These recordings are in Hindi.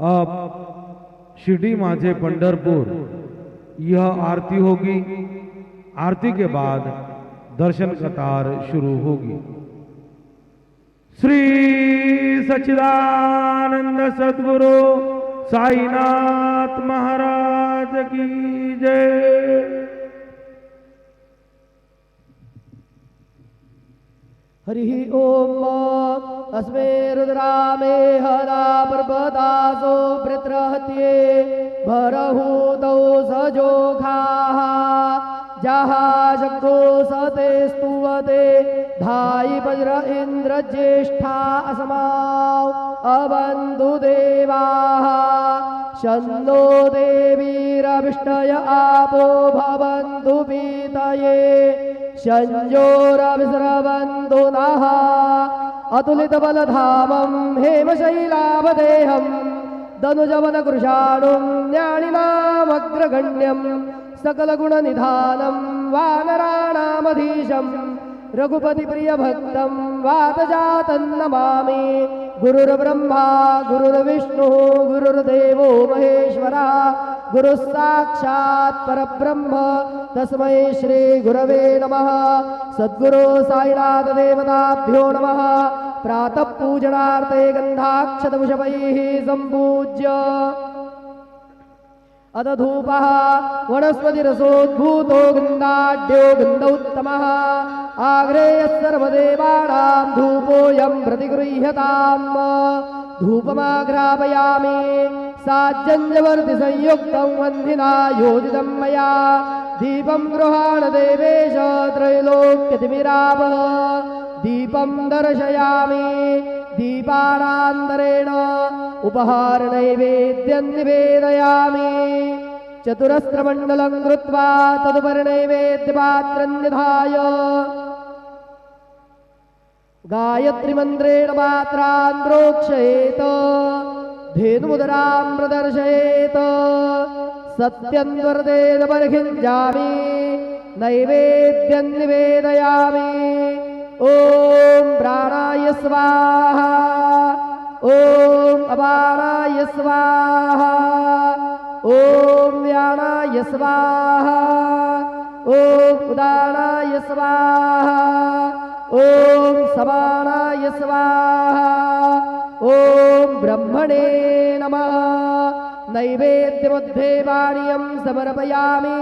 अब शिरडी माझे पंढरपुर यह आरती होगी। आरती के बाद दर्शन कतार शुरू होगी। श्री सच्चिदानंद सद्गुरु साईनाथ महाराज की जय। हरि ओम अस्मे रुद्रामे हरा पर्वतासो वृत्रहत्ये भरहूतौ सजोखाः जहाजग्रो सते स्तुवते धायि वज्र इंद्र ज्येष्ठा अस्माव अवन्तु देवाः शन्नो देवीरविष्टय आपो भवन्तु पीतये संजोरविस्रवन्तु नः अतुलितबलधामं हेमशैलावदेहं दनुजवनकृशाणुं ज्ञानिनामग्रगण्यं सकलगुणनिधानं वानराणामधीशं रघुपतिप्रियभक्तं वातजातं नमामि। गुरुर्ब्रह्मा गुरुर्विष्णुः गुरुर्देवो महेश्वरः गुरुः साक्षात् परब्रह्म तस्मै श्री गुरवे नमः। सद्गुरु साईनाथ देवताभ्यो नमः। प्रातः पूजनार्थे गन्धाक्षतपुष्पैः सम्पूज्य अदधूपः वनस्पतिरसोद्भूतो गन्धाढ्यो गन्धोत्तमः आग्रेयः सर्वदेवानां धूपोऽयं प्रतिगृह्यताम्। धूपमाघ्रापयामि साज्जन्यवर्तिसंयुक्तं वह्निना योजितं मया दीपं गृहाण देवेश त्रैलोक्यतिमिरावः। दीपं दर्शयामि दीपानान्तरेण उपहार नैवेद्यं निवेदयामि। चतुरस्रमण्डलं कृत्वा तदुपरि नैवेद्यपात्रं निधाय गायत्रीमन्त्रेण पात्रान् प्रोक्षयेत धेनुमुदरां प्रदर्शयेत। सत्यं वर्तेन बर्हिञ्जामि नैवेद्यं निवेदयामि। ओम प्राणाय स्वाहा ओम अपानाय स्वाहा ओम व्यानाय स्वाहा ओम उदानाय स्वाहा ओम समानाय स्वाहा ओम ब्रह्मणे नमः। नैवेद्यमध्ये पानीयं समर्पयामि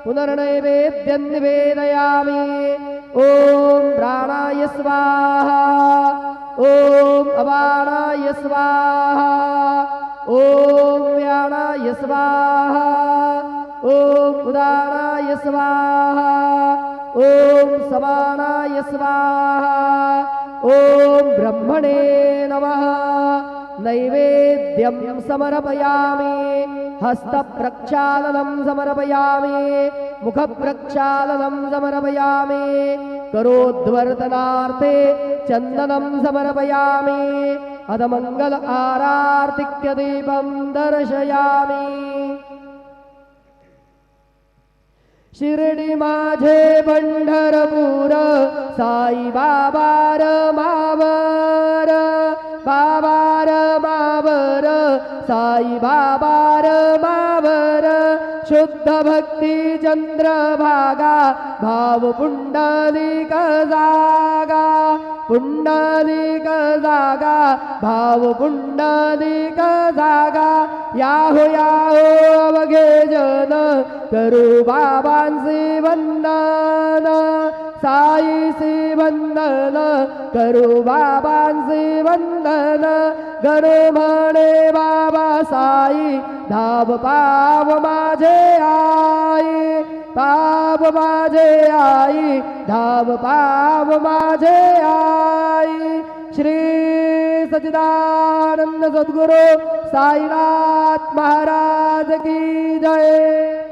पुनर्नैवेद्यं निवेदयामि। ओम प्राणाय स्वाहा ओम अपानाय स्वाहा ओम व्यानाय स्वाहा ओम उदानाय स्वाहा ओम समानाय स्वाहा ओम ब्रह्मणे नमः। नैवेद्यं समर्पयामि हस्तप्रक्षालनं समर्पयामि मुखप्रक्षालनं समर्पयामि करोद्वर्तनार्थे चन्दनं समर्पयामि अधमङ्गल आरार्तिक्यदीपं दर्शयामि। शिर्डी माझे पंढरपूर साई बाबार मावर बाबार मावर साई बाबार मावर शुद्ध भक्ती चंद्रभागा भाव पुंडलिक जागा पुंडलिक जागा भाव पुंडलिक जागा याहो याहो अवघे जन करू बाबांचे वंदन साईचे वंदन करू बाबांचे वंदन गरो म्हणे बाबा साई धाव पाव माझे आई पाव माझे आई धाव पाव माझे आई। श्री सच्चिदानंद सद्गुरु साईनाथ महाराज की जय।